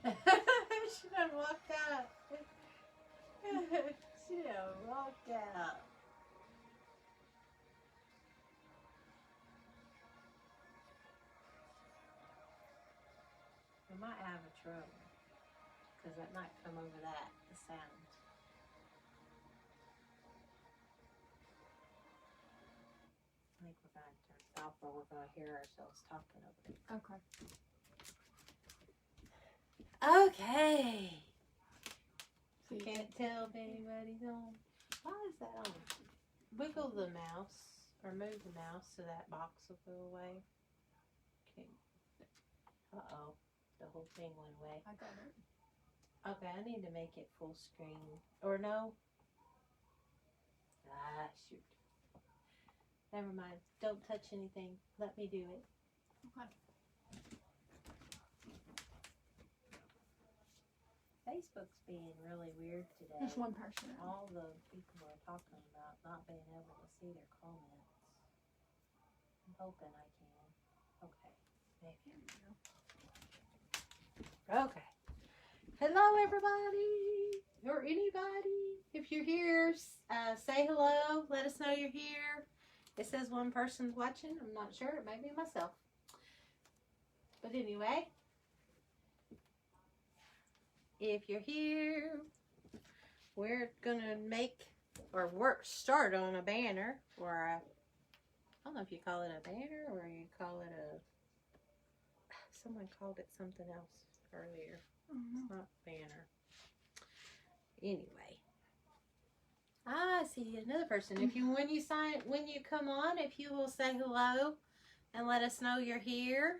She done walked out. She done walked out. We might have a trouble because it might come over that, the sound. I think we're going to turn it off or we're going to hear ourselves talking over it. Okay. So you can't tell if anybody's on. Why is that on? Wiggle the mouse or move the mouse so that box will go away. Okay. Uh-oh. The whole thing went away. I got it. Okay, I need to make it full screen. Or no? Ah, shoot. Never mind. Don't touch anything. Let me do it. Okay. Facebook's being really weird today. There's one person. All the people are talking about not being able to see their comments. I'm hoping I can. Okay. Maybe. Okay. Hello, everybody. Or anybody. If you're here, say hello. Let us know you're here. It says one person's watching. I'm not sure. It may be myself. But anyway. If you're here, we're going to make or start on a banner or a, I don't know if you call it a banner or you call it a, someone called it something else earlier. It's not banner. Anyway. I see another person. If you, when you come on, if you will say hello and let us know you're here,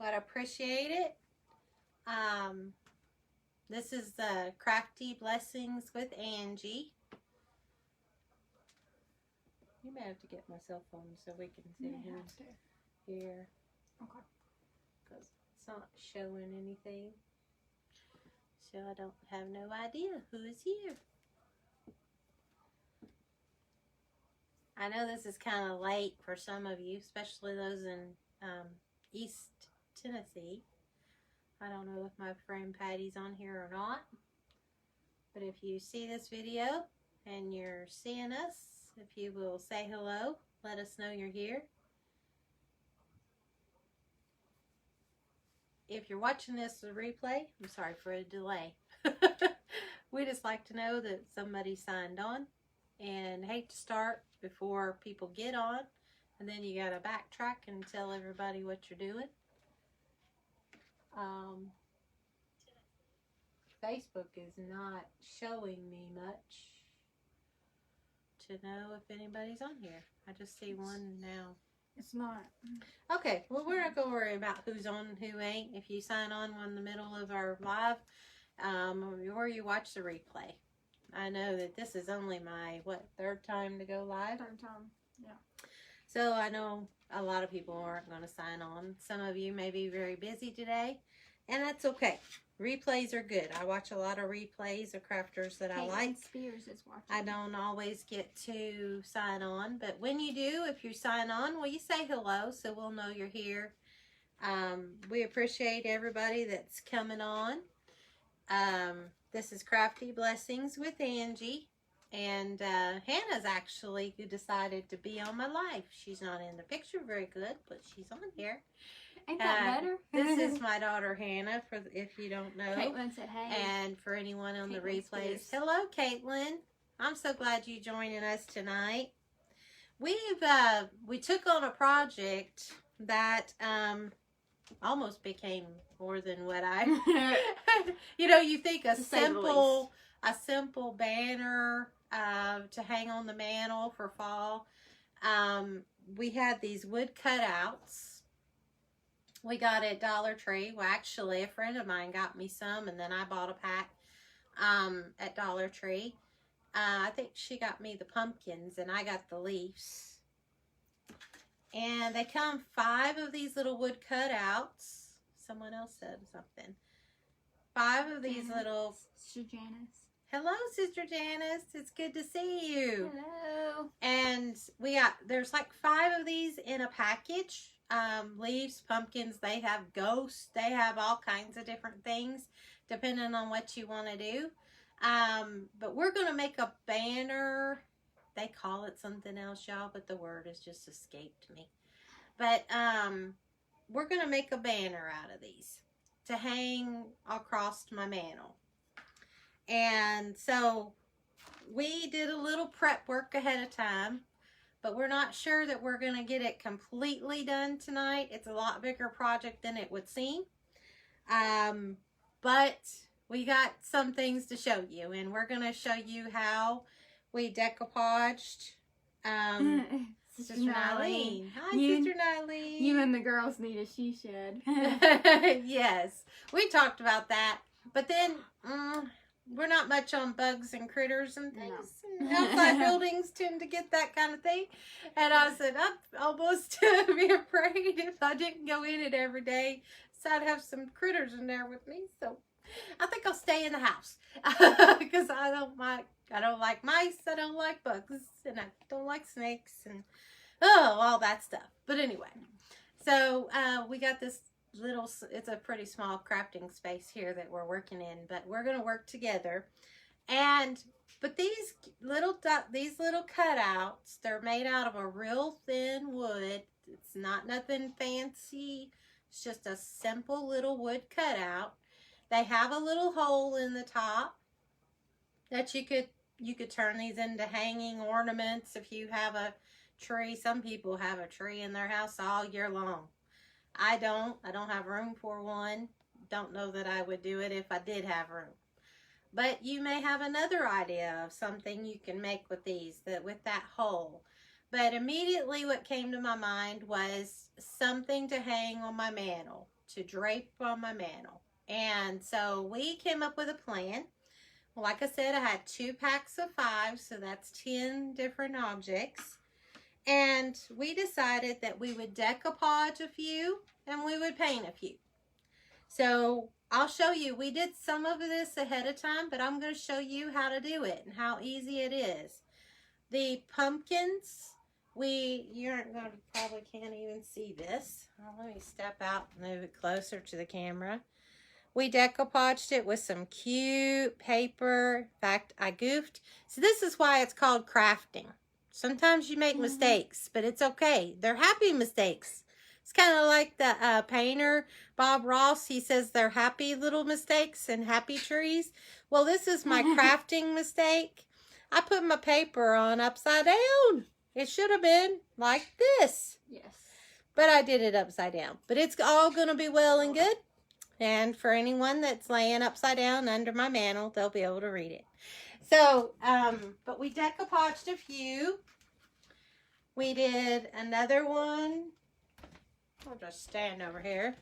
I'd appreciate it. This is the Crafty Blessings with Angie. You may have to get my cell phone so we can see who's here. Okay. Because it's not showing anything. So I don't have no idea who is here. I know this is kind of late for some of you, especially those in East Tennessee. I don't know if my friend Patty's on here or not. But if you see this video and you're seeing us, if you will say hello, let us know you're here. If you're watching this replay, I'm sorry for a delay. We just like to know that somebody signed on and hate to start before people get on. And then you got to backtrack and tell everybody what you're doing. Facebook is not showing me much to know if anybody's on here. I just see one now. It's not. Okay, well, we're not going to worry about who's on and who ain't. If you sign on in the middle of our live, or you watch the replay. I know that this is only my, third time to go live? Third time, yeah. So I know a lot of people aren't going to sign on. Some of you may be very busy today, and that's okay. Replays are good. I watch a lot of replays of crafters that I like. Spears is watching. I don't always get to sign on, but when you do, if you sign on, well, you say hello so we'll know you're here. We appreciate everybody that's coming on. This is Crafty Blessings with Angie. And Hannah's actually who decided to be on my live. She's not in the picture very good, but she's on here. Ain't that better? This is my daughter Hannah, for if you don't know. Caitlin said hey. And for anyone on the Caitlin replays, Spears. hello Caitlin. I'm so glad you joining us tonight. We took on a project that almost became more than what I you think a simple banner to hang on the mantle for fall. We had these wood cutouts. We got it at Dollar Tree. Well, actually, a friend of mine got me some, and then I bought a pack at Dollar Tree. I think she got me the pumpkins, and I got the leaves. And they come 5 of these little wood cutouts. Someone else said something. 5 of these little... Sister Janice. Hello, Sister Janice. It's good to see you. Hello. And there's like 5 of these in a package. leaves, pumpkins. They have ghosts. They have all kinds of different things depending on what you want to do. But we're going to make a banner. They call it something else, y'all, but the word has just escaped me. But we're going to make a banner out of these to hang across my mantle. And so we did a little prep work ahead of time, but we're not sure that we're going to get it completely done tonight. It's a lot bigger project than it would seem. But we got some things to show you, and we're going to show you how we decoupaged Sister Nylene. Hi, Sister Nylene. You and the girls need a she shed. Yes, we talked about that. But then we're not much on bugs and critters and things. No. And outside buildings tend to get that kind of thing. And I said, I'd almost be afraid if I didn't go in it every day. So I'd have some critters in there with me. So I think I'll stay in the house because I don't like mice, I don't like bugs, and I don't like snakes, and all that stuff. But anyway, so we got this little, it's a pretty small crafting space here that we're working in, but we're going to work together. But these little cutouts, they're made out of a real thin wood. It's not nothing fancy. It's just a simple little wood cutout. They have a little hole in the top that you could turn these into hanging ornaments if you have a tree. Some people have a tree in their house all year long. I don't have room for one. Don't know that I would do it if I did have room. But you may have another idea of something you can make with these, with that hole. But immediately what came to my mind was something to hang on my mantle, to drape on my mantle. And so we came up with a plan. Like I said, I had 2 packs of 5, so that's 10 different objects. And we decided that we would decoupage a few and we would paint a few. So I'll show you. We did some of this ahead of time, but I'm going to show you how to do it and how easy it is. The pumpkins, you probably can't even see this. Let me step out and move it closer to the camera. We decoupaged it with some cute paper. In fact, I goofed. So this is why it's called crafting. Sometimes you make mistakes, but it's okay. They're happy mistakes. It's kind of like the painter, Bob Ross. He says they're happy little mistakes and happy trees. Well, this is my crafting mistake. I put my paper on upside down. It should have been like this. Yes. But I did it upside down. But it's all going to be well and good. And for anyone that's laying upside down under my mantle, they'll be able to read it. So, but we decoupaged a few. We did another one. I'll just stand over here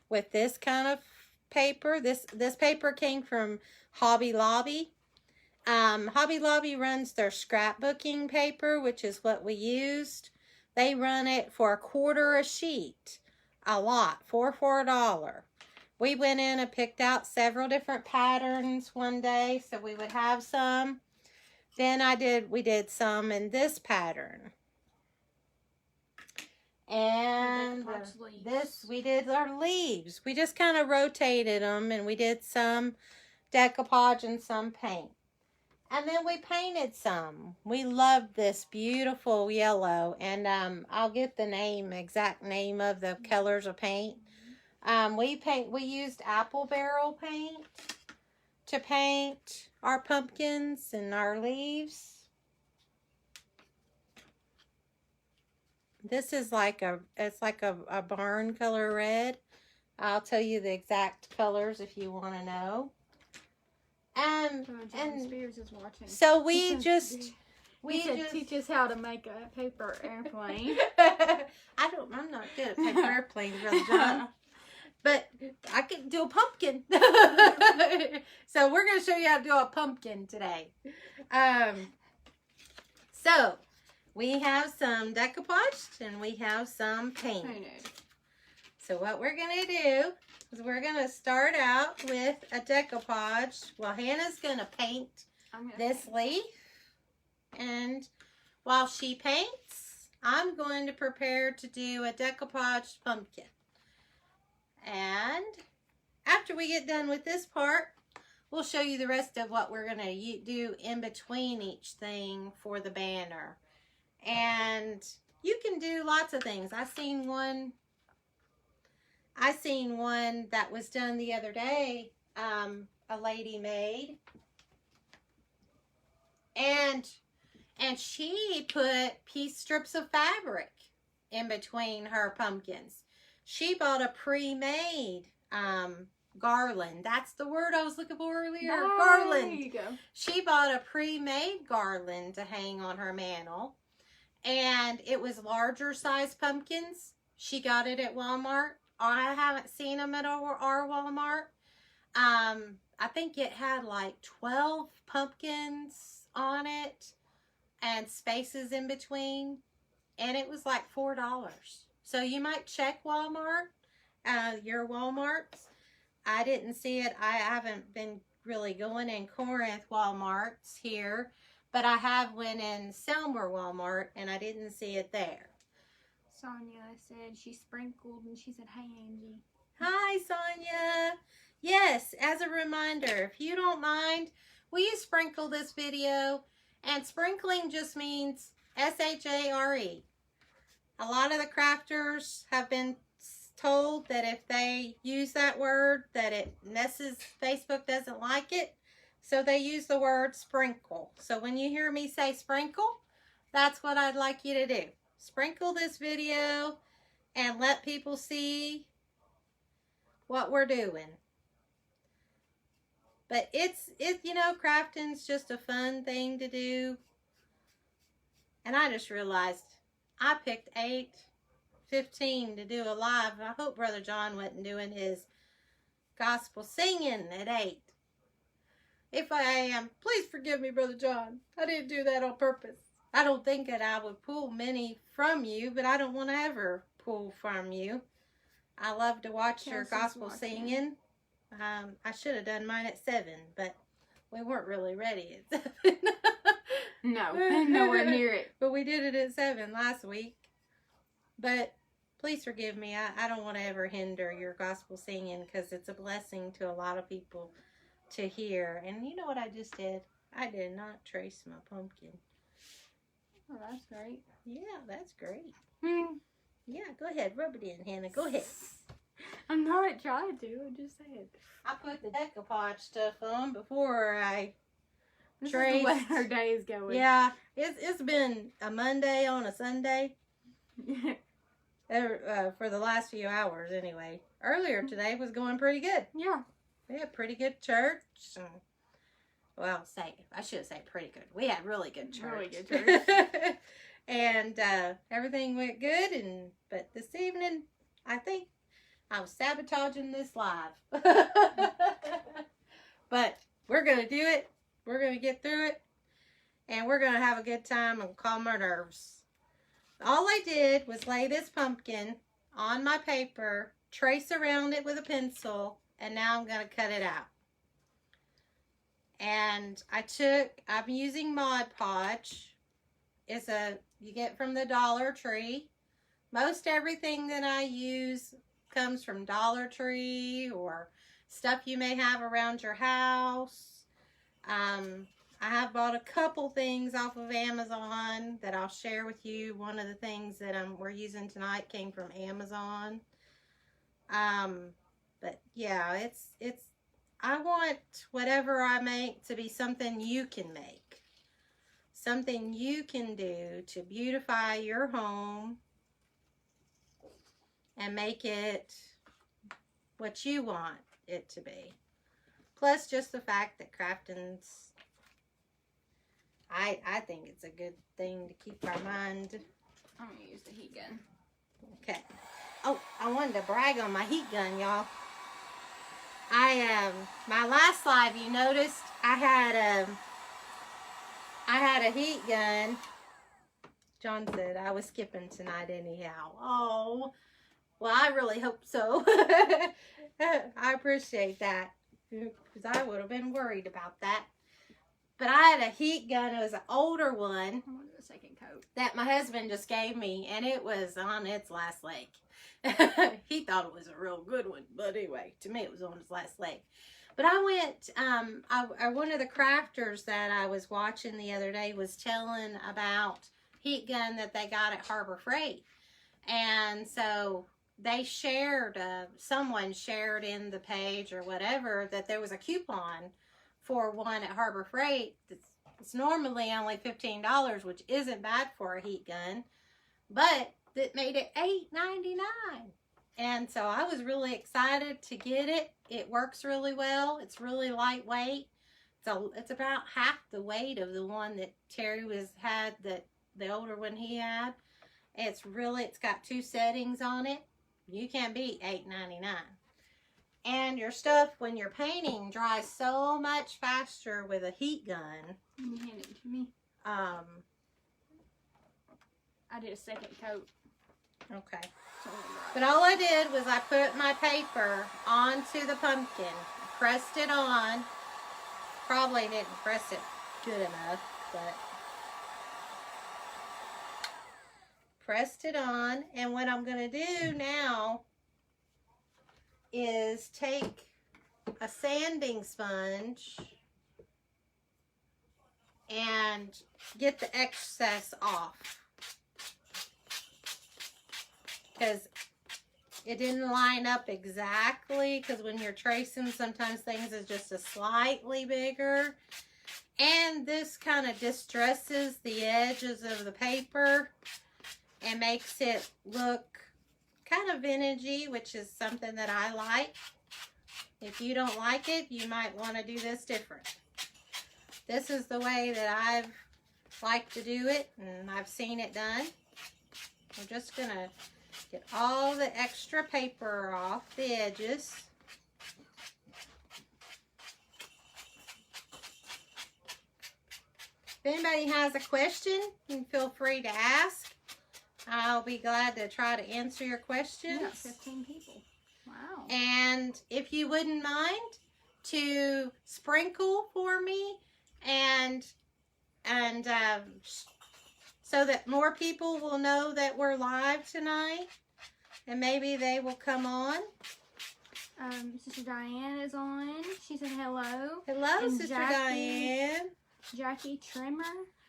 with this kind of paper. This paper came from Hobby Lobby. Hobby Lobby runs their scrapbooking paper, which is what we used. They run it for $1 a sheet. A lot, for $1. We went in and picked out several different patterns one day, so we would have some. Then we did some in this pattern. And we did our leaves. We just kind of rotated them, and we did some decoupage and some paint. And then we painted some. We loved this beautiful yellow, and I'll get the exact name of the colors of paint. We used apple barrel paint to paint our pumpkins and our leaves. This is it's like a barn color red. I'll tell you the exact colors if you want to know. And Spears is watching. So teach us how to make a paper airplane. I'm not good at paper airplanes, Brother John. But I can do a pumpkin. So we're going to show you how to do a pumpkin today. So we have some decoupaged and we have some painted. So what we're going to do is we're going to start out with a decoupage. Well, Hannah's going to paint this leaf. And while she paints, I'm going to prepare to do a decoupage pumpkin. And after we get done with this part, we'll show you the rest of what we're going to do in between each thing for the banner. And you can do lots of things. I seen one that was done the other day, a lady made. And she put strips of fabric in between her pumpkins. She bought a pre-made garland. That's the word I was looking for earlier. Nice. Garland. There you go. She bought a pre-made garland to hang on her mantle. And it was larger size pumpkins. She got it at Walmart. I haven't seen them at our Walmart. I think it had like 12 pumpkins on it and spaces in between. And it was like $4. So you might check Walmart, your Walmarts. I didn't see it. I haven't been really going in Corinth Walmarts here, but I have went in Selmer Walmart and I didn't see it there. Sonia said she sprinkled and she said, "Hey, Angie." Hi, Sonia. Yes, as a reminder, if you don't mind, will you sprinkle this video? And sprinkling just means S-H-A-R-E. A lot of the crafters have been told that if they use that word, that it messes, Facebook doesn't like it. So they use the word sprinkle. So when you hear me say sprinkle, that's what I'd like you to do. Sprinkle this video and let people see what we're doing. But it's you know, crafting's just a fun thing to do. And I just realized I picked 8:15 to do a live. I hope Brother John wasn't doing his gospel singing at 8. If I am, please forgive me, Brother John. I didn't do that on purpose. I don't think that I would pull many from you, but I don't want to ever pull from you. I love to watch your gospel singing. I should have done mine at 7, but we weren't really ready at 7. No, nowhere near it. But we did it at 7 last week. But please forgive me. I don't want to ever hinder your gospel singing because it's a blessing to a lot of people to hear. And you know what I just did? I did not trace my pumpkin. Oh, that's great. Yeah, that's great. Hmm. Yeah, go ahead. Rub it in, Hannah. Go ahead. I'm not trying to. I just said. I put the decoupage stuff on before I This traced. is the way our day is going. Yeah, it's been a Monday on a Sunday. For the last few hours anyway. Earlier today was going pretty good. Yeah. We had pretty good church. Well, I should say pretty good. We had really good church. Really good church. And everything went good. But this evening, I think I was sabotaging this live. But we're going to do it. We're going to get through it. And we're going to have a good time and calm our nerves. All I did was lay this pumpkin on my paper, trace around it with a pencil, and now I'm going to cut it out. And I'm using Mod Podge. You get from the Dollar Tree. Most everything that I use comes from Dollar Tree or stuff you may have around your house. I have bought a couple things off of Amazon that I'll share with you. One of the things that we're using tonight came from Amazon. But yeah, I want whatever I make to be something you can make. Something you can do to beautify your home and make it what you want it to be. Plus just the fact that crafting's, I think it's a good thing to keep our mind. I'm going to use the heat gun. Okay. Oh, I wanted to brag on my heat gun, y'all. My last live, you noticed, I had a heat gun. John said I was skipping tonight anyhow. Oh, well, I really hope so. I appreciate that because I would have been worried about that. But I had a heat gun. It was an older one I'm gonna do a second coat. that my husband just gave me, and it was on its last leg. He thought it was a real good one, but anyway, to me it was on its last leg. But I went, one of the crafters that I was watching the other day was telling about heat gun that they got at Harbor Freight. And so they shared, someone shared in the page or whatever that there was a coupon for one at Harbor Freight. It's normally only $15, which isn't bad for a heat gun, but that made it $8.99. And so I was really excited to get it. It works really well. It's really lightweight. It's about half the weight of the one that Terry had, that the older one he had. It's got 2 settings on it. You can't beat $8.99. And your stuff, when you're painting, dries so much faster with a heat gun. Can you hand it to me? I did a second coat. Okay. But all I did was I put my paper onto the pumpkin, pressed it on. Probably didn't press it good enough, but pressed it on. And what I'm going to do now is take a sanding sponge and get the excess off, because it didn't line up exactly, because when you're tracing, sometimes things is just a slightly bigger, and this kind of distresses the edges of the paper and makes it look kind of vintagey, which is something that I like. If you don't like it, you might want to do this different. This is the way that I've liked to do it, and I've seen it done. We're just going to get all the extra paper off the edges. If anybody has a question, you can feel free to ask. I'll be glad to try to answer your questions. We got 15 people. Wow. And if you wouldn't mind to sprinkle for me, and so that more people will know that we're live tonight, and maybe they will come on. Sister Diane is on. She said hello. Hello, and Sister Diane. Jackie Trimmer.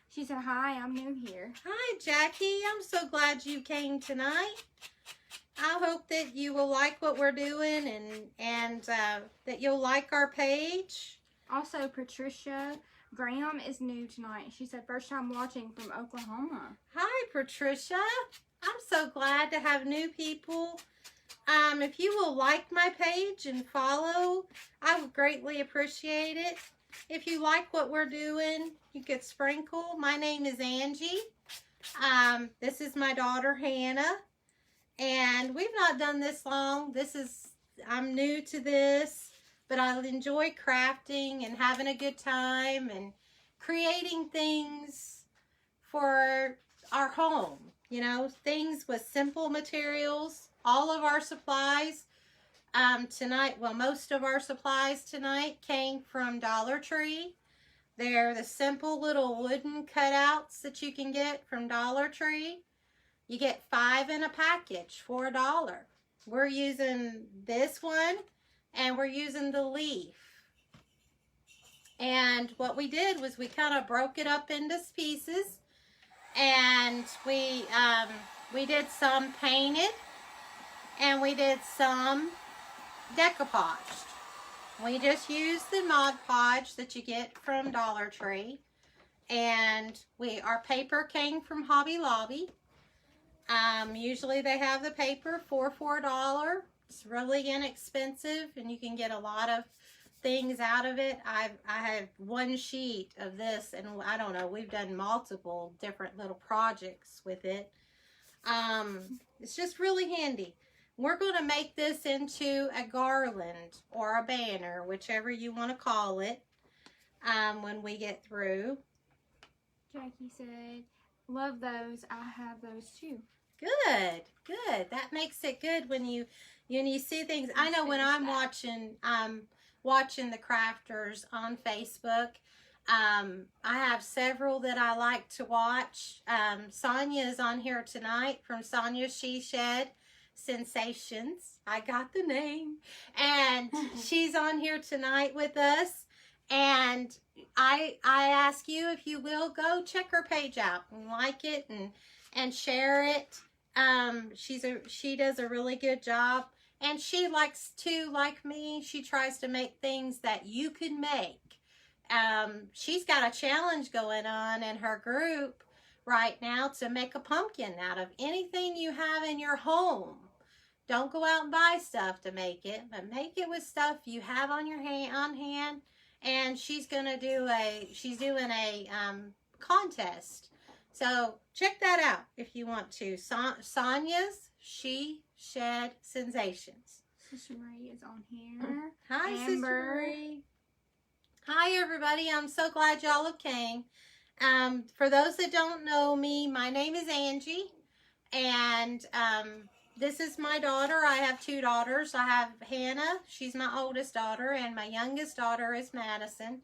She said, hi, I'm new here. Hi, Jackie. I'm so glad you came tonight. I hope that you will like what we're doing, and that you'll like our page. Also, Patricia Graham is new tonight. She said, first time watching from Oklahoma. Hi, Patricia. I'm so glad to have new people. If you will like my page and follow, I would greatly appreciate it. If you like what we're doing, you could sprinkle. My name is Angie. This is my daughter, Hannah. And we've not done this long. I'm new to this, but I enjoy crafting and having a good time and creating things for our home. You know, things with simple materials. All of our supplies tonight, well, most of our supplies tonight came from Dollar Tree. They're the simple little wooden cutouts that you can get from Dollar Tree. You get 5 in a package for $1. We're using this one, and we're using the leaf. And what we did was we kind of broke it up into pieces, and we did some painted, and we did some decoupaged. We just used the Mod Podge that you get from Dollar Tree, and our paper came from Hobby Lobby. Usually they have the paper for $4. It's really inexpensive, and you can get a lot of things out of it. I have one sheet of this, and I don't know, we've done multiple different little projects with it. It's just really handy. We're going to make this into a garland or a banner, whichever you want to call it, when we get through. Jackie said, love those. I have those too. Good, good. That makes it good when you see things. I know when I'm watching the crafters on Facebook, I have several that I like to watch. Sonia is on here tonight from Sonia She Shed Sensations. I got the name. And she's on here tonight with us. And I ask you, if you will, go check her page out and like it and share it. She does a really good job. And she likes to, like me, she tries to make things that you can make. She's got a challenge going on in her group right now to make a pumpkin out of anything you have in your home. Don't go out and buy stuff to make it, but make it with stuff you have on your hand. And she's gonna do she's doing a contest. So check that out if you want to. Sonia's She Shed Sensations. Sister Marie is on here. Hi, Amber. Sister Marie. Hi, everybody. I'm so glad y'all have came. For those that don't know me, my name is Angie, and this is my daughter. I have two daughters. I have Hannah. She's my oldest daughter, and my youngest daughter is Madison.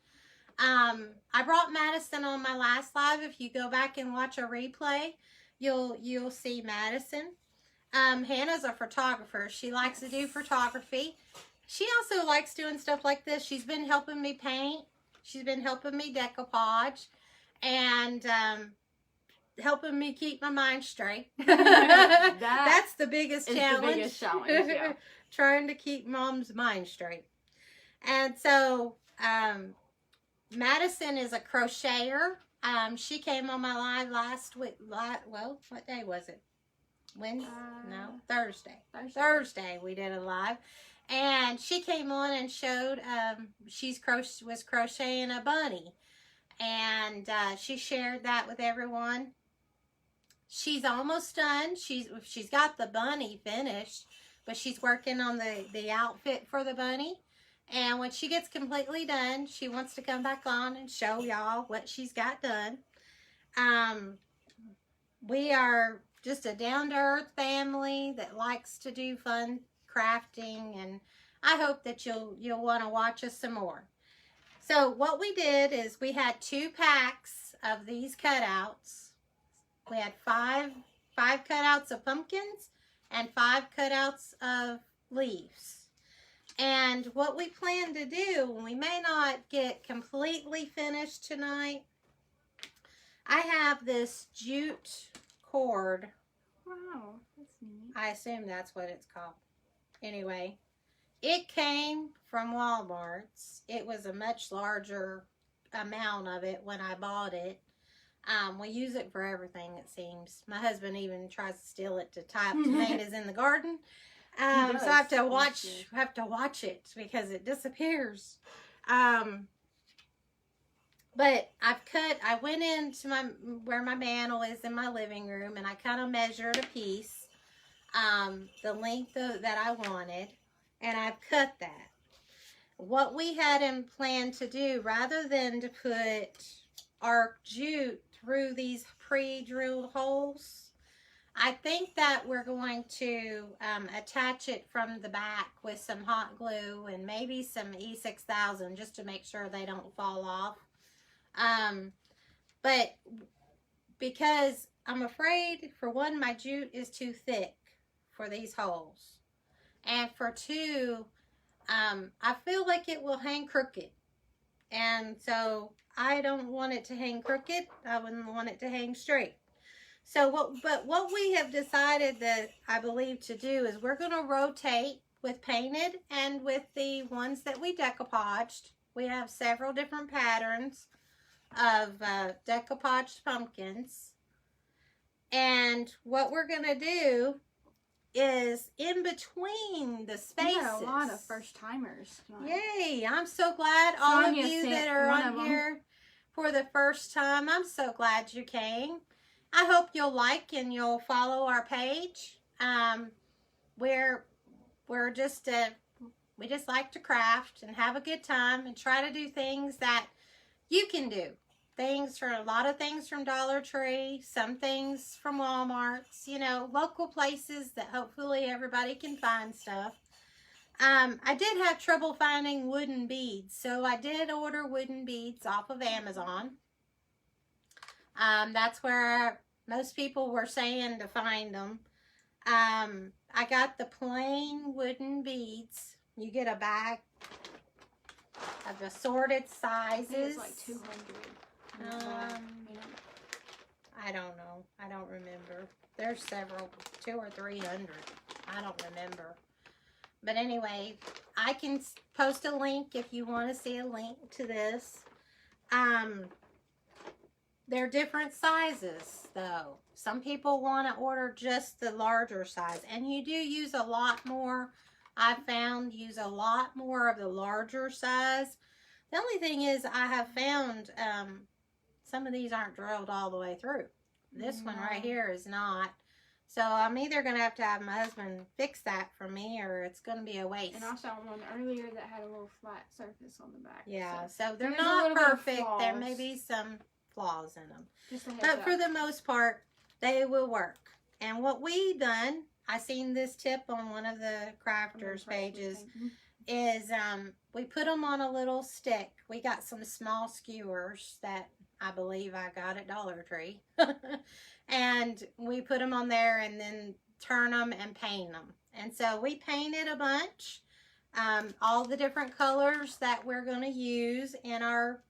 I brought Madison on my last live. If you go back and watch a replay, you'll see Madison. Hannah's a photographer. She likes to do photography. She also likes doing stuff like this. She's been helping me paint. She's been helping me decoupage. And helping me keep my mind straight. That's the biggest challenge. The biggest challenge, yeah. Trying to keep Mom's mind straight. And so, Madison is a crocheter. She came on my live last week. Well, what day was it? Wednesday? No, Thursday. Thursday we did a live. And she came on and showed was crocheting a bunny. And she shared that with everyone. She's almost done. She's got the bunny finished, but she's working on the outfit for the bunny. And when she gets completely done, she wants to come back on and show y'all what she's got done. We are just a down-to-earth family that likes to do fun crafting, and I hope that you'll want to watch us some more. So what we did is we had 2 packs of these cutouts. We had five cutouts of pumpkins and 5 cutouts of leaves. And what we plan to do, we may not get completely finished tonight. I have this jute cord. Wow, that's neat. I assume that's what it's called. Anyway, it came from Walmart's. It was a much larger amount of it when I bought it. We use it for everything, it seems. My husband even tries to steal it to tie up tomatoes in the garden. So I have to watch it because it disappears. But I went into where my mantle is in my living room, and I kind of measured a piece, the length that I wanted, and I've cut that. What we had in plan to do, rather than to put our jute through these pre-drilled holes, I think that we're going to attach it from the back with some hot glue and maybe some E6000 just to make sure they don't fall off. But because I'm afraid, for one, my jute is too thick for these holes. And for 2, I feel like it will hang crooked. And so I don't want it to hang crooked. I wouldn't want it to hang straight. So what we have decided that I believe to do is we're going to rotate with painted and with the ones that we decoupaged. We have several different patterns of decoupaged pumpkins. And what we're going to do is in between the spaces. We got a lot of first timers tonight. Yay! I'm so glad all Sonia of you sent that are one on of here for the first time. I'm so glad you came. I hope you'll like and you'll follow our page. We're just we just like to craft and have a good time and try to do things that you can do. A lot of things from Dollar Tree, some things from Walmart's, local places that hopefully everybody can find stuff. I did have trouble finding wooden beads, so I did order wooden beads off of Amazon. That's where most people were saying to find them. I got the plain wooden beads. You get a bag of assorted sizes. It's like 200. I don't know. I don't remember. There's several, 200 or 300. I don't remember. But anyway, I can post a link if you want to see a link to this. They're different sizes, though. Some people want to order just the larger size. And you do use a lot more. I've found use a lot more of the larger size. The only thing is I have found some of these aren't drilled all the way through. This one right here is not. So I'm either going to have my husband fix that for me, or it's going to be a waste. And I saw one earlier that had a little flat surface on the back. Yeah, so they're not perfect. There may be some flaws in them. But for the most part, they will work. And what we done, I seen this tip on one of the crafters pages, is we put them on a little stick. We got some small skewers that I believe I got at Dollar Tree. And we put them on there and then turn them and paint them. And so we painted a bunch. All the different colors that we're going to use in our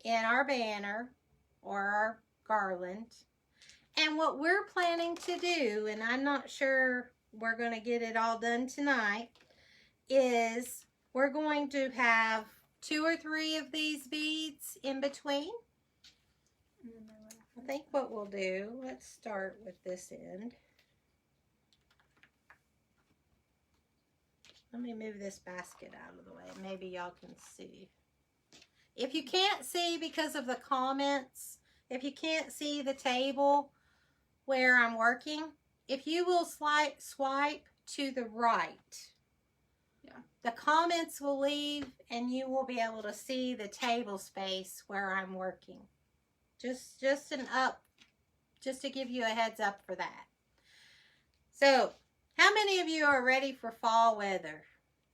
banner or our garland. And what we're planning to do, and I'm not sure we're going to get it all done tonight, is we're going to have 2 or 3 of these beads in between. I think what we'll do, let's start with this end. Let me move this basket out of the way. Maybe y'all can see. If you can't see because of the comments, if you can't see the table where I'm working, if you will swipe to the right, the comments will leave and you will be able to see the table space where I'm working. Just to give you a heads up for that. So, how many of you are ready for fall weather?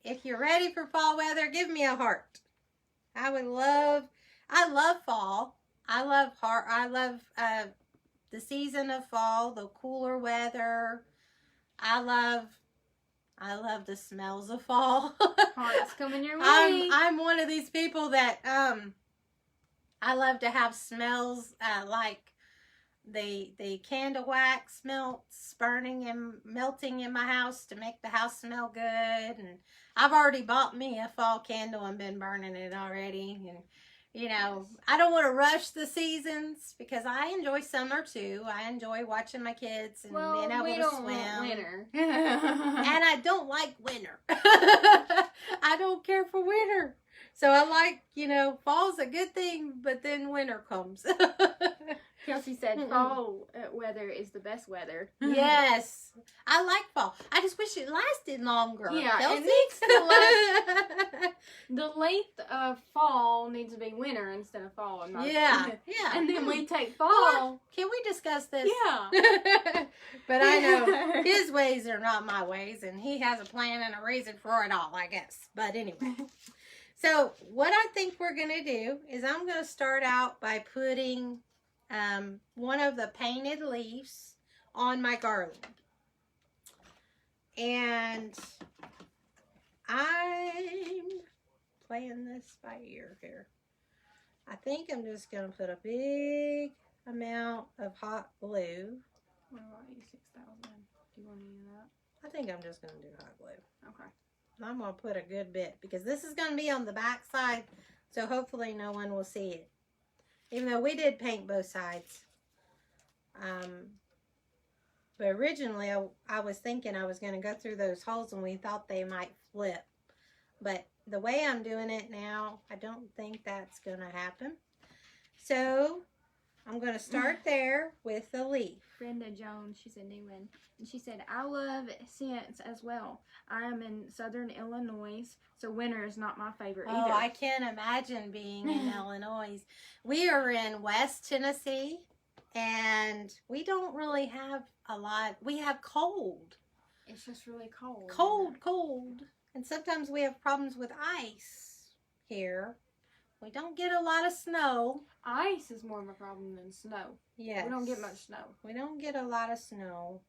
If you're ready for fall weather, give me a heart. I love fall. I love the season of fall, the cooler weather. I love the smells of fall. Hearts coming your way. I'm one of these people that I love to have smells like the candle wax melts, burning and melting in my house to make the house smell good. And I've already bought me a fall candle and been burning it already. And you know, I don't want to rush the seasons because I enjoy summer too. I enjoy watching my kids and being able to swim. Want winter. And I don't like winter. I don't care for winter. So I like, you know, fall's a good thing, but then winter comes. Kelsey said fall weather is the best weather. Yes. I like fall. I just wish it lasted longer. Yeah, Kelsey? it needs the length of fall needs to be winter instead of fall. Yeah. And then we take fall. Can we discuss this? Yeah. But I know his ways are not my ways, and he has a plan and a reason for it all, I guess. But anyway. So what I think we're going to do is I'm going to start out by putting one of the painted leaves on my garland. And I'm playing this by ear here. I think I'm just going to put a big amount of hot glue. What about you, 6,000? Do you want to do that? I think I'm just going to do hot glue. Okay. I'm going to put a good bit because this is going to be on the back side, so hopefully no one will see it. Even though we did paint both sides. But originally I was thinking I was going to go through those holes and we thought they might flip. But the way I'm doing it now, I don't think that's going to happen. So I'm going to start there with the leaf. Brenda Jones, she's a new one. And she said, I love scents as well. I am in southern Illinois, so winter is not my favorite either. Oh, I can't imagine being in Illinois. We are in West Tennessee, and we don't really have a lot. We have cold. It's just really cold. Cold. And sometimes we have problems with ice here. We don't get a lot of snow. Ice is more of a problem than snow. Yes. We don't get much snow. We don't get a lot of snow.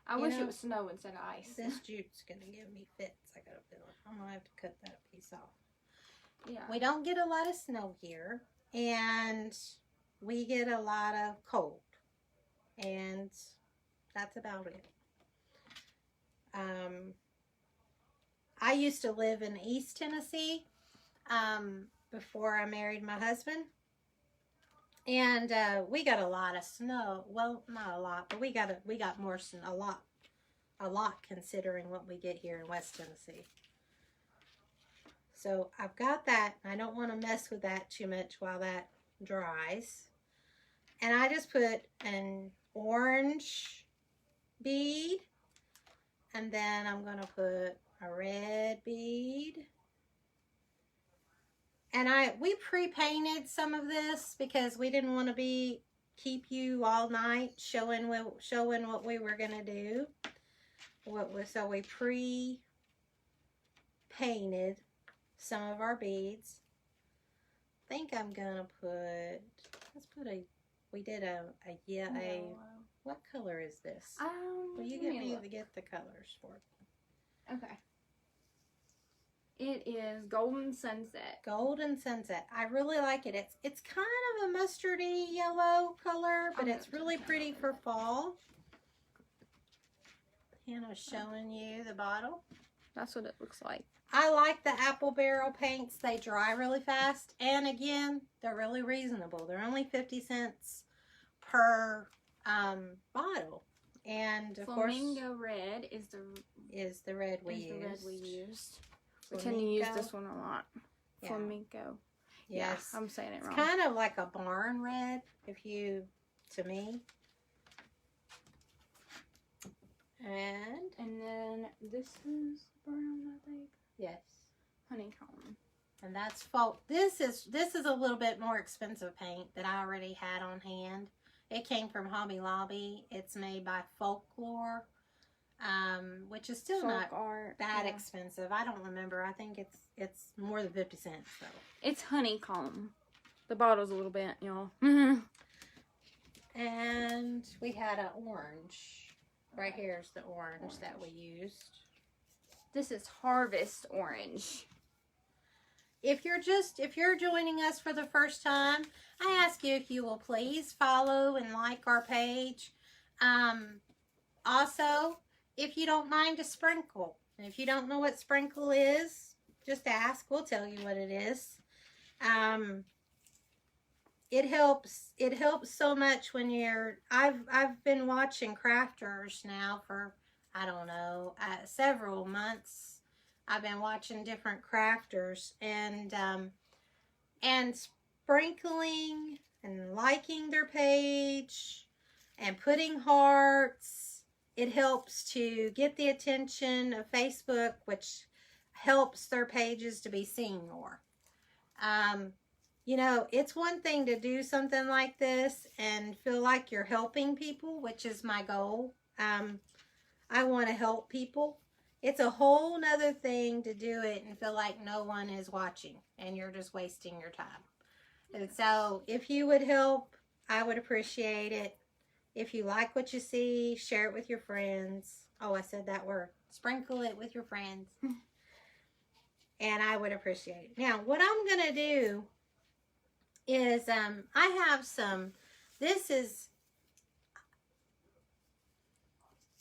I wish it was snow instead of ice. This jute's going to give me fits. I got a feeling. I'm going to have to cut that piece off. Yeah. We don't get a lot of snow here. And we get a lot of cold. And that's about it. I used to live in East Tennessee before I married my husband. And we got a lot of snow. Well, not a lot, but we got more snow, a lot considering what we get here in West Tennessee. So I've got that. I don't want to mess with that too much while that dries. And I just put an orange bead, and then I'm going to put a red bead. And we pre-painted some of this because we didn't want to keep you all night showing what we were going to do. So we pre-painted some of our beads. I think I'm going to what color is this? Will you get the colors for me? Okay. It is Golden Sunset. Golden Sunset. I really like it. It's kind of a mustardy yellow color, but it's really pretty for fall. Hannah's showing you the bottle. That's what it looks like. I like the apple barrel paints. They dry really fast. And again, they're really reasonable. They're only 50 cents per bottle. And of course, Flamingo red is the red we used. We Flamingo. tend to use this one a lot. Yeah. Flamingo. Yes. Yeah, I'm saying it wrong. It's kind of like a barn red, to me. And then this is brown, I think. Yes. Honeycomb. And that's fall. This is a little bit more expensive paint that I already had on hand. It came from Hobby Lobby. It's made by Folklore, which is still not that expensive. I don't remember. I think it's more than 50 cents though. It's honeycomb. The bottle's a little bent, y'all. And we had an orange. Right here's the orange that we used. This is Harvest Orange. If you're joining us for the first time, I ask you if you will please follow and like our page. Also, if you don't mind a sprinkle. And if you don't know what sprinkle is, just ask. We'll tell you what it is. It helps so much when I've been watching crafters now for, I don't know, several months. I've been watching different crafters and sprinkling and liking their page and putting hearts. It helps to get the attention of Facebook, which helps their pages to be seen more. You know, it's one thing to do something like this and feel like you're helping people, which is my goal. I want to help people. It's a whole nother thing to do it and feel like no one is watching and you're just wasting your time. And so if you would help, I would appreciate it. If you like what you see, share it with your friends. Oh, I said that word. Sprinkle it with your friends. And I would appreciate it. Now, what I'm going to do is I have some, this is,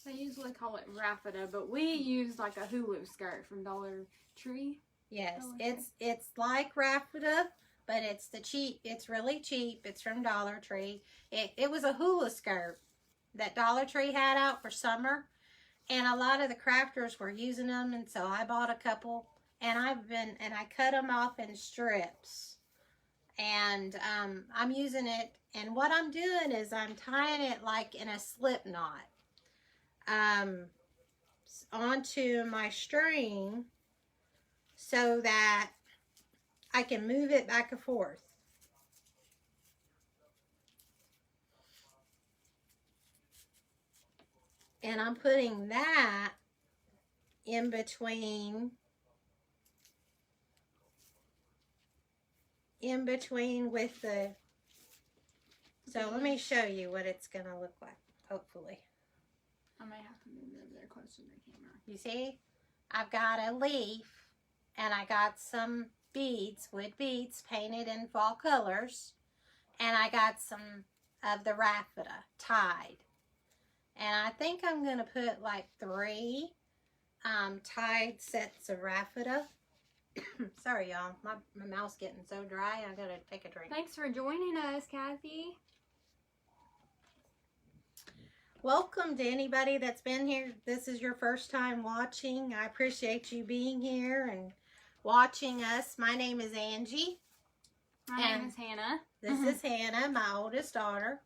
They usually call it raffia, but we use like a hula skirt from Dollar Tree. Yes, it's like raffia, but it's really cheap. It's from Dollar Tree. It was a hula skirt that Dollar Tree had out for summer, and a lot of the crafters were using them, and so I bought a couple, and I cut them off in strips, and I'm using it, and what I'm doing is I'm tying it like in a slip knot onto my string so that I can move it back and forth. And I'm putting that in between in between with the, so let me show you what it's going to look like, hopefully. I may have to move it there close to the camera. You see, I've got a leaf and I got some beads, wood beads painted in fall colors, and I got some of the raffia tied. And I think I'm going to put like 3 tied sets of raffia. Sorry, y'all. My mouth's getting so dry. I gotta take a drink. Thanks for joining us, Kathy. Welcome to anybody that's been here. This is your first time watching. I appreciate you being here and watching us. My name is Angie. My name is Hannah. This is Hannah, my oldest daughter.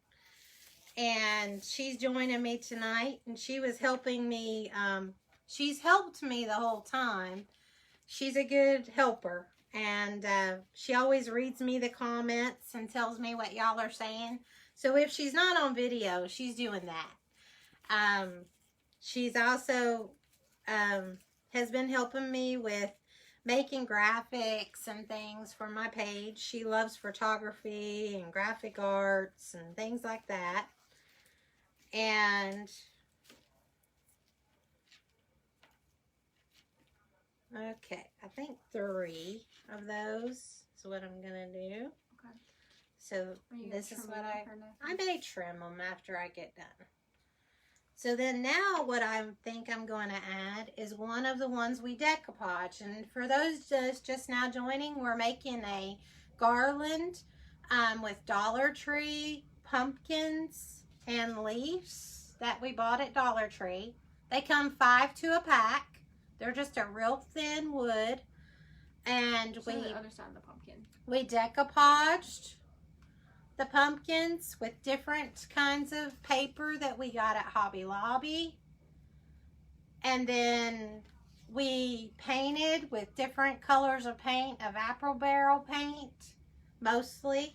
And she's joining me tonight. And she was helping me. She's helped me the whole time. She's a good helper. And she always reads me the comments and tells me what y'all are saying. So if she's not on video, she's doing that. She's also has been helping me with making graphics and things for my page. She loves photography and graphic arts and things like that. And okay, I think 3 of those is what I'm gonna do. Okay. So this is what I may trim them after I get done. So then now what I think I'm going to add is one of the ones we decoupage. And for those just now joining, we're making a garland with Dollar Tree pumpkins and leaves that we bought at Dollar Tree. They come 5 to a pack. They're just a real thin wood. And the other side of the pumpkin. We decoupaged the pumpkins with different kinds of paper that we got at Hobby Lobby. And then we painted with different colors of paint, of apple barrel paint, mostly.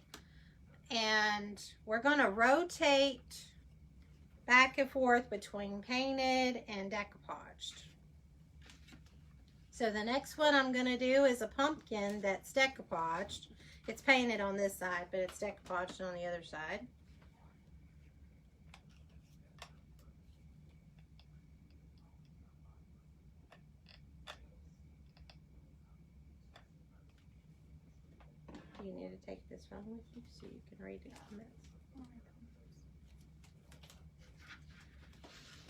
And we're going to rotate back and forth between painted and decoupaged. So the next one I'm going to do is a pumpkin that's decoupaged. It's painted on this side, but it's decoupaged on the other side. You need to take this one with you so you can read the comments.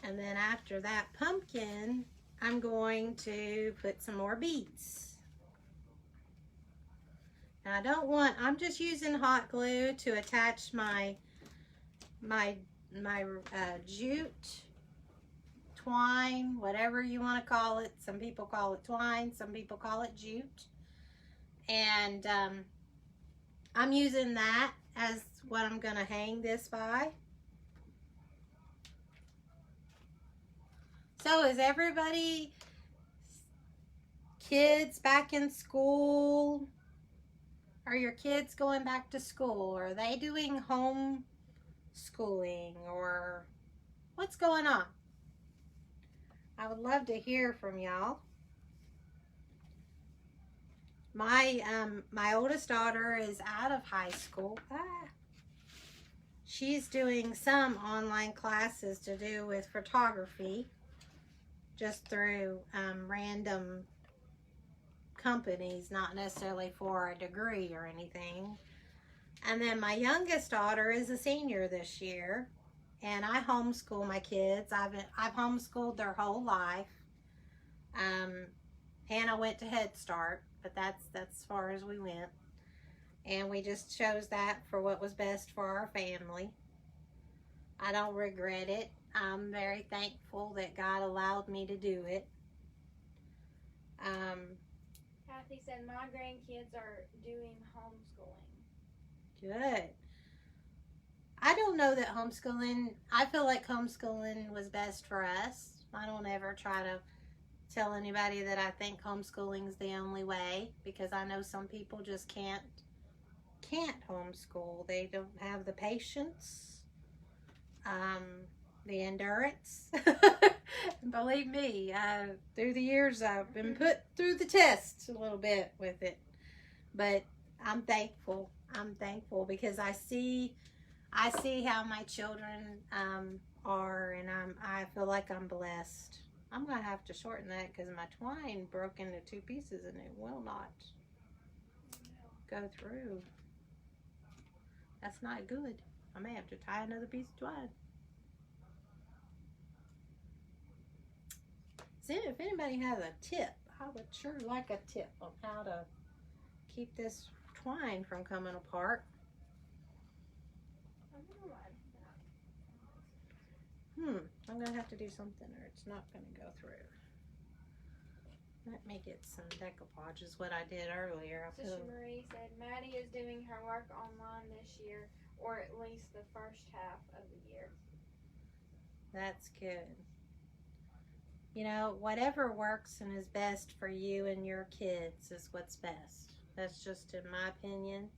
And then after that pumpkin, I'm going to put some more beads. Now I'm just using hot glue to attach my jute, twine, whatever you want to call it. Some people call it twine, some people call it jute. And I'm using that as what I'm going to hang this by. So is everybody, kids back in school? Are your kids going back to school? Are they doing home schooling? Or what's going on? I would love to hear from y'all. My oldest daughter is out of high school. She's doing some online classes to do with photography, just through random companies, not necessarily for a degree or anything. And then my youngest daughter is a senior this year, and I homeschool my kids. I've homeschooled their whole life. Hannah went to Head Start, but that's as far as we went, and we just chose that for what was best for our family. I don't regret it. I'm very thankful that God allowed me to do it. Kathy said my grandkids are doing homeschooling. Good. I don't know that homeschooling, I feel like homeschooling was best for us. I don't ever try to tell anybody that I think homeschooling is the only way, because I know some people just can't homeschool. They don't have the patience, the endurance. Believe me, through the years I've been put through the test a little bit with it. But I'm thankful. I'm thankful because I see how my children are, and I feel like I'm blessed. I'm gonna have to shorten that because my twine broke into two pieces and it will not go through. That's not good. I may have to tie another piece of twine. See, if anybody has a tip, I would sure like a tip on how to keep this twine from coming apart. I'm gonna have to do something or it's not gonna go through. Let me get some decoupage is what I did earlier. Sister Marie said Maddie is doing her work online this year, or at least the first half of the year. That's good. You know, whatever works and is best for you and your kids is what's best. That's just in my opinion.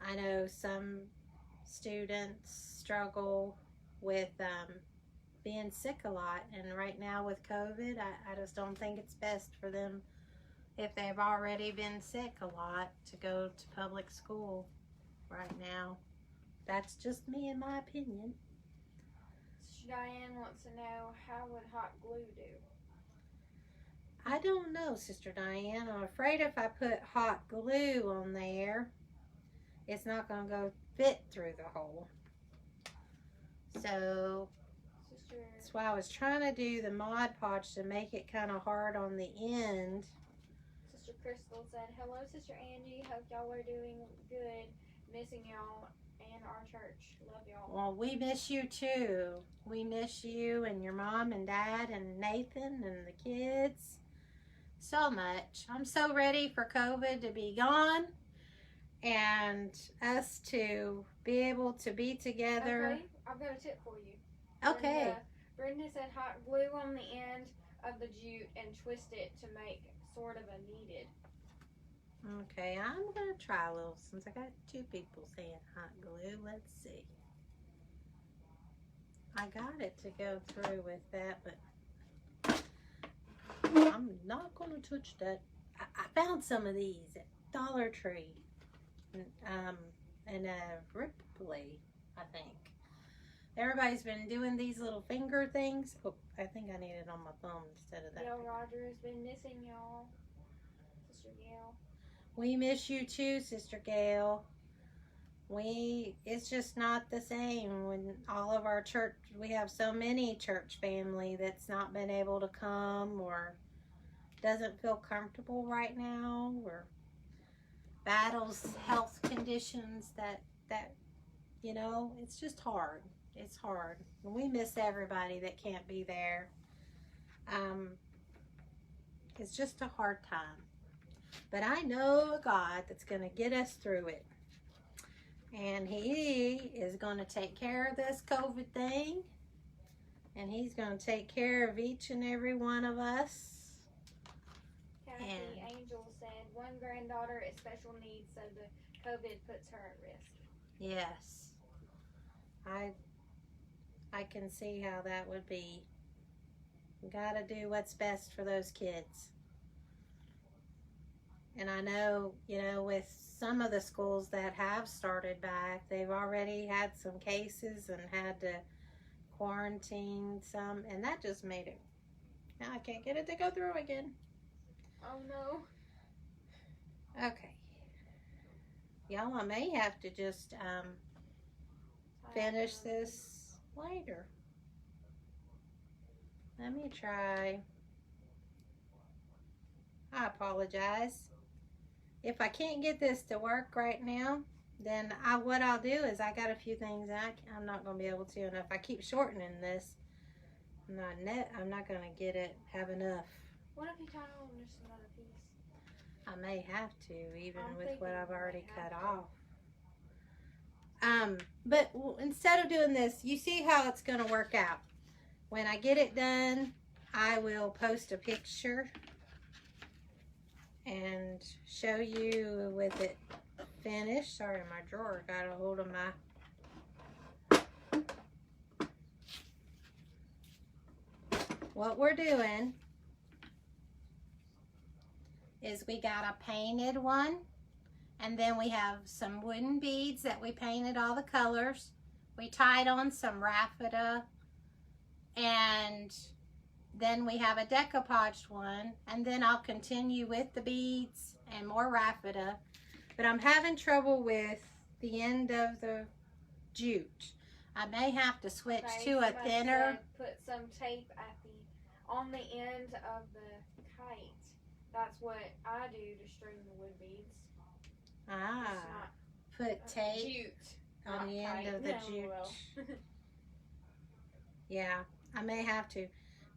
I know some students struggle with being sick a lot, and right now with COVID, I just don't think it's best for them, if they've already been sick a lot, to go to public school right now. That's just me in my opinion. Diane wants to know, how would hot glue do? I don't know, Sister Diane. I'm afraid if I put hot glue on there, it's not going to go fit through the hole. So that's why I was trying to do the Mod Podge to make it kind of hard on the end. Sister Crystal said, hello, Sister Angie. Hope y'all are doing good. Missing y'all and our church. Love y'all. Well, we miss you too. We miss you and your mom and dad and Nathan and the kids so much. I'm so ready for COVID to be gone and us to be able to be together. Okay, I've got a tip for you. Okay. Brenda said hot glue on the end of the jute and twist it to make sort of a kneaded. Okay, I'm going to try a little since I got two people saying hot glue. Let's see. I got it to go through with that, but I'm not going to touch that. I found some of these at Dollar Tree and Ripley, I think. Everybody's been doing these little finger things. Oh, I think I need it on my thumb instead of that. Gail Roger has been missing y'all. Sister Gail. We miss you too, Sister Gail. It's just not the same when all of our church, we have so many church family that's not been able to come or doesn't feel comfortable right now or battles health conditions that you know, it's just hard. It's hard. And we miss everybody that can't be there. It's just a hard time. But I know a God that's going to get us through it. And He is going to take care of this COVID thing. And He's going to take care of each and every one of us. Kathy Angel said, one granddaughter is special needs, so the COVID puts her at risk. Yes. I can see how that would be. You got to do what's best for those kids. And I know, you know, with some of the schools that have started back, they've already had some cases and had to quarantine some, and that just made it. Now I can't get it to go through again. Oh no. Okay. Y'all, I may have to just finish this later. Let me try. I apologize. If I can't get this to work right now, then what I'll do is I got a few things I'm not going to be able to. And if I keep shortening this, I'm not going to have enough. What if you tie on just another piece? I may have to, even with what I've already cut off. But instead of doing this, you see how it's going to work out. When I get it done, I will post a picture and show you with it finished. Sorry, my drawer got a hold of my... What we're doing is we got a painted one And then we have some wooden beads that we painted all the colors. We tied on some raffia, and then we have a decoupaged one, and then I'll continue with the beads and more raffia. But I'm having trouble with the end of the jute. I may have to switch to a thinner. Put some tape on the end of the kite. That's what I do to string the wood beads. Put tape jute on the end of the jute. Yeah, I may have to.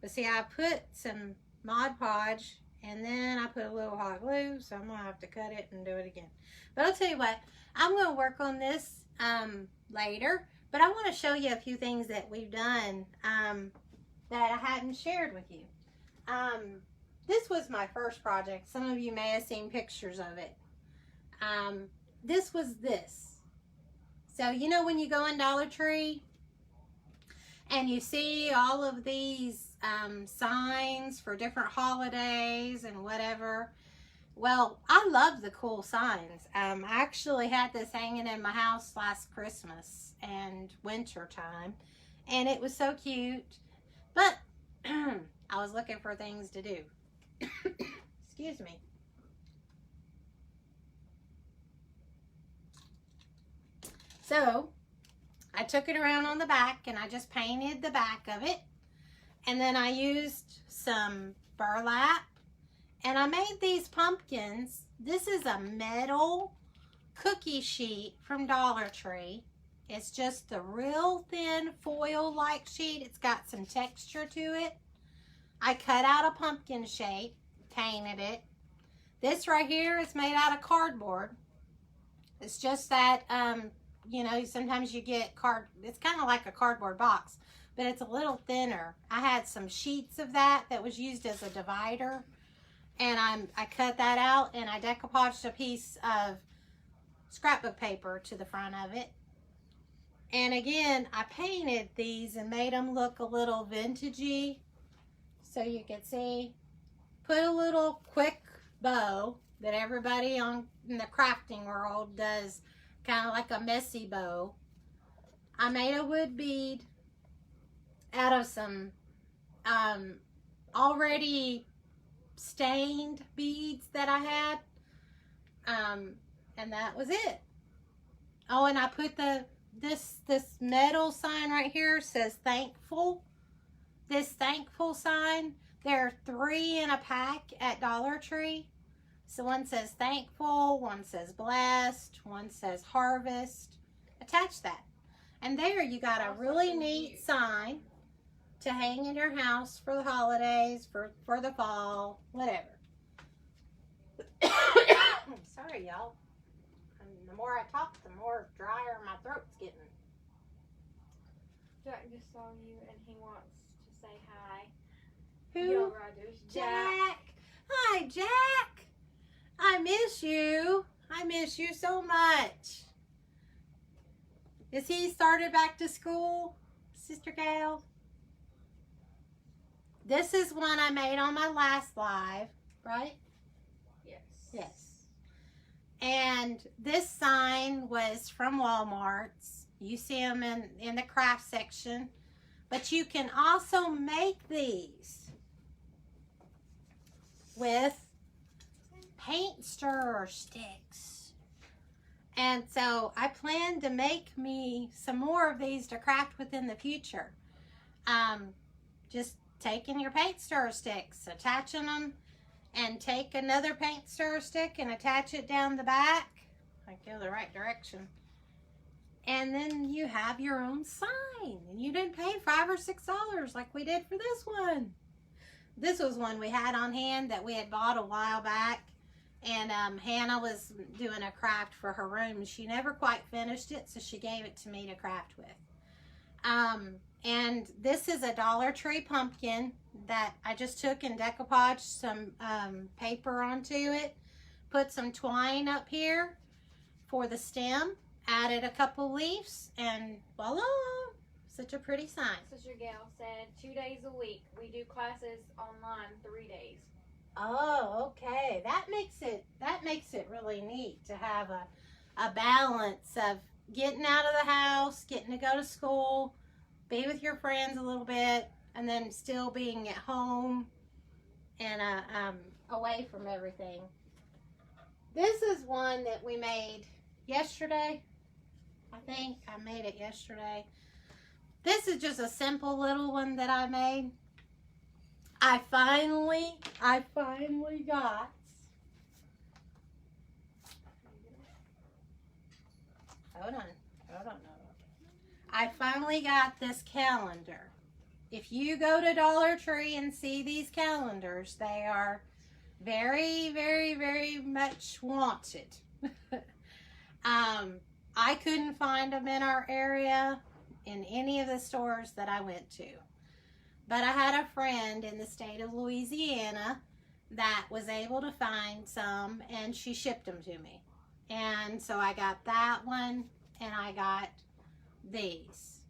But see, I put some Mod Podge, and then I put a little hot glue, so I'm going to have to cut it and do it again. But I'll tell you what, I'm going to work on this later, but I want to show you a few things that we've done that I hadn't shared with you. This was my first project. Some of you may have seen pictures of it. This was this. So, you know when you go in Dollar Tree and you see all of these signs for different holidays and whatever? Well, I love the cool signs. I actually had this hanging in my house last Christmas and winter time, and it was so cute. But I was looking for things to do. Excuse me. So I took it around on the back and I just painted the back of it. And then I used some burlap and I made these pumpkins. This is a metal cookie sheet from Dollar Tree. It's just a real thin foil-like sheet. It's got some texture to it. I cut out a pumpkin shape, painted it. This right here is made out of cardboard. It's just that, you know, sometimes you get it's kind of like a cardboard box, but it's a little thinner. I had some sheets of that was used as a divider, and I cut that out and I decoupaged a piece of scrapbook paper to the front of it. And again, I painted these and made them look a little vintagey, so you can see. Put a little quick bow that everybody in the crafting world does, kind of like a messy bow. I made a wood bead out of some already stained beads that I had, and that was it. Oh, and I put this metal sign right here says thankful. This thankful sign, there are 3 in a pack at Dollar Tree. So one says thankful, one says blessed, one says harvest. Attach that. And there you got a really neat sign to hang in your house for the holidays, for the fall, whatever. Sorry, y'all. The more I talk, the more drier my throat's getting. Jack just saw you and he wants to say hi. Who? Your brother's Jack. Hi, Jack. I miss you. I miss you so much. Is he started back to school, Sister Gail? This is one I made on my last live, right? Yes. Yes. And this sign was from Walmart's. You see them in the craft section. But you can also make these with paint stirrer sticks. And so I plan to make me some more of these to craft with in the future. Just taking your paint stirrer sticks, attaching them, and take another paint stirrer stick and attach it down the back. I go the right direction. And then you have your own sign. And you didn't pay $5 or $6 like we did for this one. This was one we had on hand that we had bought a while back. And Hannah was doing a craft for her room. She never quite finished it, so she gave it to me to craft with. And this is a Dollar Tree pumpkin that I just took and decoupaged some paper onto it. Put some twine up here for the stem. Added a couple leaves, and voila! Such a pretty sign. Sister Gail said 2 days a week. We do classes online 3 days. Oh, okay. That makes it really neat to have a balance of getting out of the house, getting to go to school, be with your friends a little bit, and then still being at home and away from everything. This is one that we made yesterday. I think I made it yesterday. This is just a simple little one that I made. I finally got. Hold on. I finally got this calendar. If you go to Dollar Tree and see these calendars, they are very, very, very much wanted. I couldn't find them in our area in any of the stores that I went to. But I had a friend in the state of Louisiana that was able to find some, and she shipped them to me. And so I got that one, and I got these.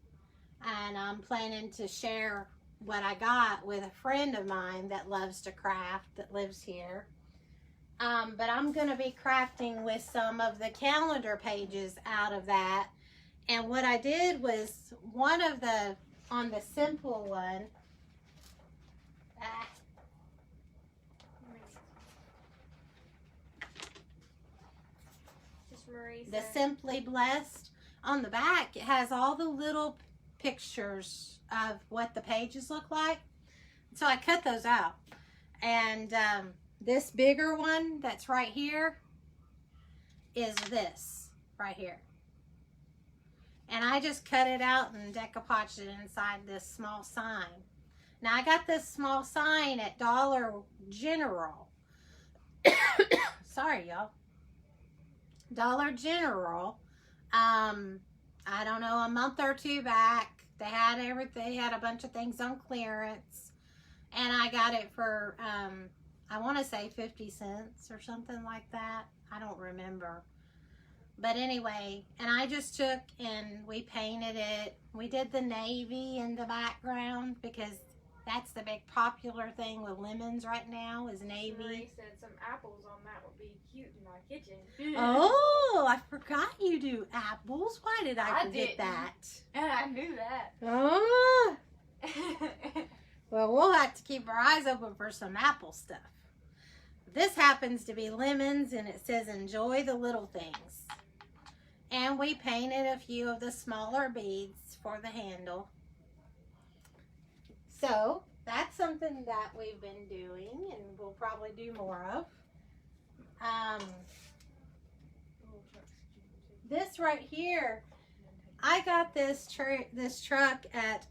And I'm planning to share what I got with a friend of mine that loves to craft, that lives here. But I'm going to be crafting with some of the calendar pages out of that. And what I did was on the simple one, the Simply Blessed, on the back, it has all the little pictures of what the pages look like. So I cut those out. And this bigger one that's right here is this right here. And I just cut it out and decoupaged it inside this small sign. Now I got this small sign at Dollar General. Sorry, y'all. Dollar General. I don't know, a month or two back. They had everything. They had a bunch of things on clearance. And I got it for, I want to say 50 cents or something like that. I don't remember. But anyway, and I just took and we painted it. We did the navy in the background because that's the big popular thing with lemons right now is navy. Marie said some apples on that would be cute in my kitchen. Oh, I forgot you do apples. Why did I forget that? I knew that. Oh. Well, we'll have to keep our eyes open for some apple stuff. This happens to be lemons, and it says, enjoy the little things. And we painted a few of the smaller beads for the handle. So, that's something that we've been doing, and we'll probably do more of. This right here, I got this truck at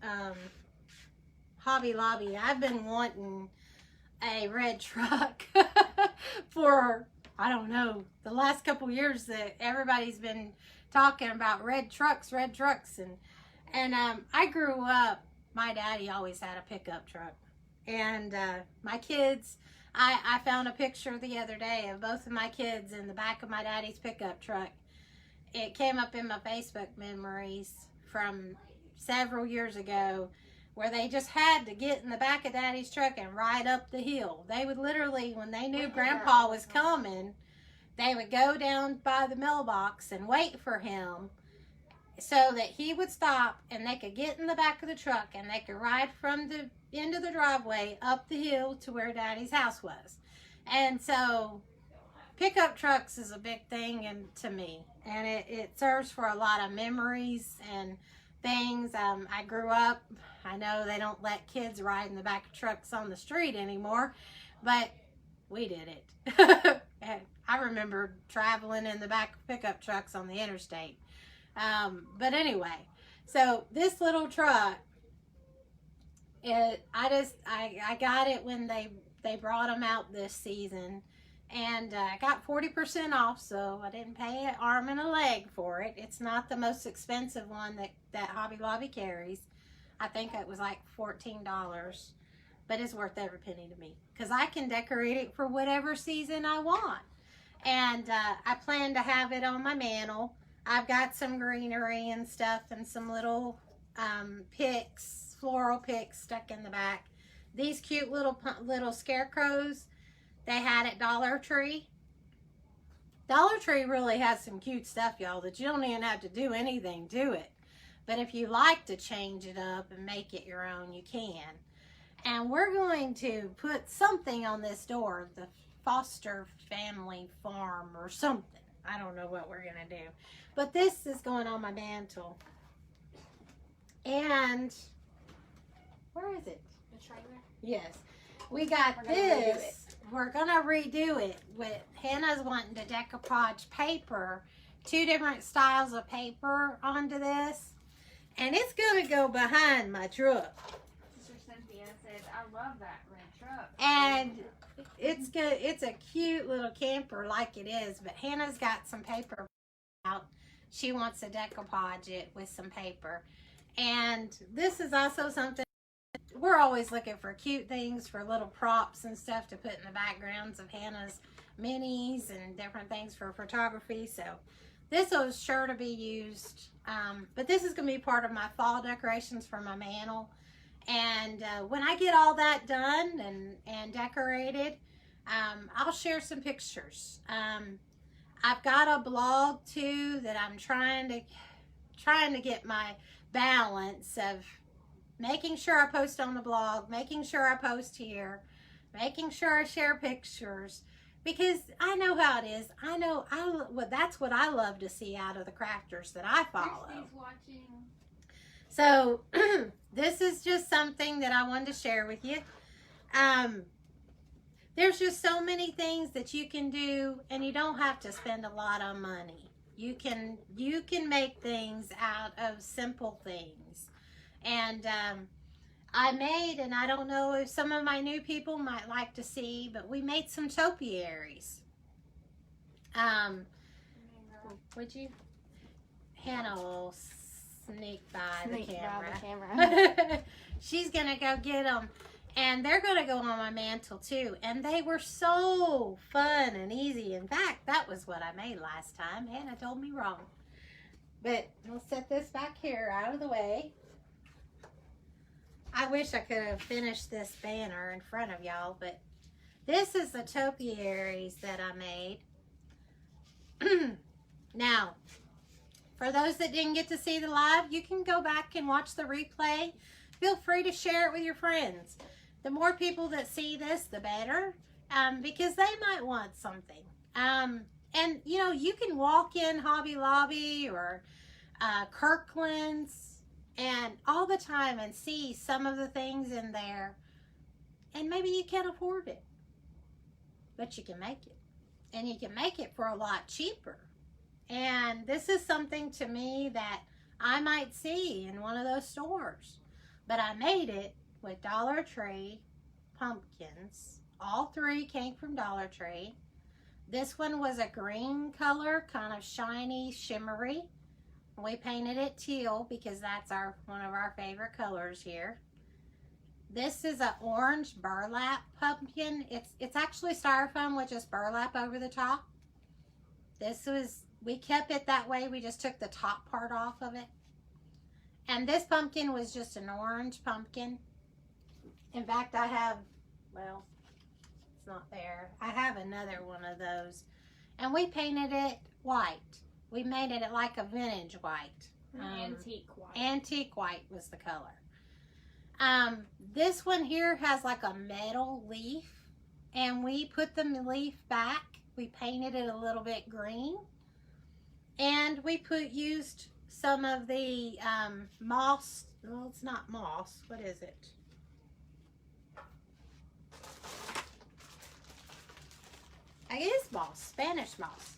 Hobby Lobby. I've been wanting a red truck for, I don't know, the last couple years that everybody's been talking about red trucks. And I grew up, my daddy always had a pickup truck. And my kids, I found a picture the other day of both of my kids in the back of my daddy's pickup truck. It came up in my Facebook memories from several years ago where they just had to get in the back of Daddy's truck and ride up the hill. They would literally, when they knew Grandpa was coming, they would go down by the mailbox and wait for him so that he would stop and they could get in the back of the truck and they could ride from the end of the driveway up the hill to where Daddy's house was. And so pickup trucks is a big thing to me, and it serves for a lot of memories and things. I grew up, I know they don't let kids ride in the back of trucks on the street anymore, but we did it. And I remember traveling in the back of pickup trucks on the interstate. But anyway, so this little truck, I got it when they brought them out this season. And I got 40% off, so I didn't pay an arm and a leg for it. It's not the most expensive one that Hobby Lobby carries. I think it was like $14, but it's worth every penny to me because I can decorate it for whatever season I want. And I plan to have it on my mantle. I've got some greenery and stuff and some little picks, floral picks stuck in the back. These cute little scarecrows, they had at Dollar Tree. Dollar Tree really has some cute stuff, y'all, that you don't even have to do anything to it. But if you like to change it up and make it your own, you can. And we're going to put something on this door, the Foster Family Farm or something. I don't know what we're going to do. But this is going on my mantle. And where is it? The trailer? Yes. We got this. We're going to redo it. With Hannah's wanting to decoupage paper. 2 different styles of paper onto this. And it's going to go behind my truck. Sister Cynthia says, I love that red truck. And it's good. It's a cute little camper like it is. But Hannah's got some paper out. She wants to decoupage it with some paper. And this is also something, we're always looking for cute things for little props and stuff to put in the backgrounds of Hannah's minis and different things for photography. So this was sure to be used. But this is going to be part of my fall decorations for my mantle. And when I get all that done and decorated, I'll share some pictures. I've got a blog too that I'm trying to get my balance of making sure I post on the blog, making sure I post here, making sure I share pictures, because I know how it is. I know that's what I love to see out of the crafters that I follow. Christy's watching. So this is just something that I wanted to share with you. There's just so many things that you can do, and you don't have to spend a lot of money. You can make things out of simple things. And I made, and I don't know if some of my new people might like to see, but we made some topiaries. Would you? Hannah will sneak by the camera. She's going to go get them. And they're going to go on my mantle too. And they were so fun and easy. In fact, that was what I made last time. Hannah told me wrong. But we'll set this back here out of the way. I wish I could have finished this banner in front of y'all. But this is the topiaries that I made. Now, for those that didn't get to see the live, you can go back and watch the replay. Feel free to share it with your friends. The more people that see this, the better, because they might want something. And, you know, you can walk in Hobby Lobby or Kirkland's and all the time and see some of the things in there. And maybe you can't afford it, but you can make it. And you can make it for a lot cheaper. And this is something to me that I might see in one of those stores. But I made it with Dollar Tree pumpkins. All 3 came from Dollar Tree. This one was a green color, kind of shiny, shimmery. We painted it teal because that's one of our favorite colors here. This is an orange burlap pumpkin. It's actually styrofoam with just burlap over the top. We kept it that way. We just took the top part off of it. And this pumpkin was just an orange pumpkin. In fact, I have, well, it's not there. I have another one of those. And we painted it white. We made it like a vintage white. Antique white. Antique white was the color. This one here has like a metal leaf. And we put the leaf back. We painted it a little bit green. And we used some of the moss. Well, it's not moss. What is it? I guess moss. Spanish moss.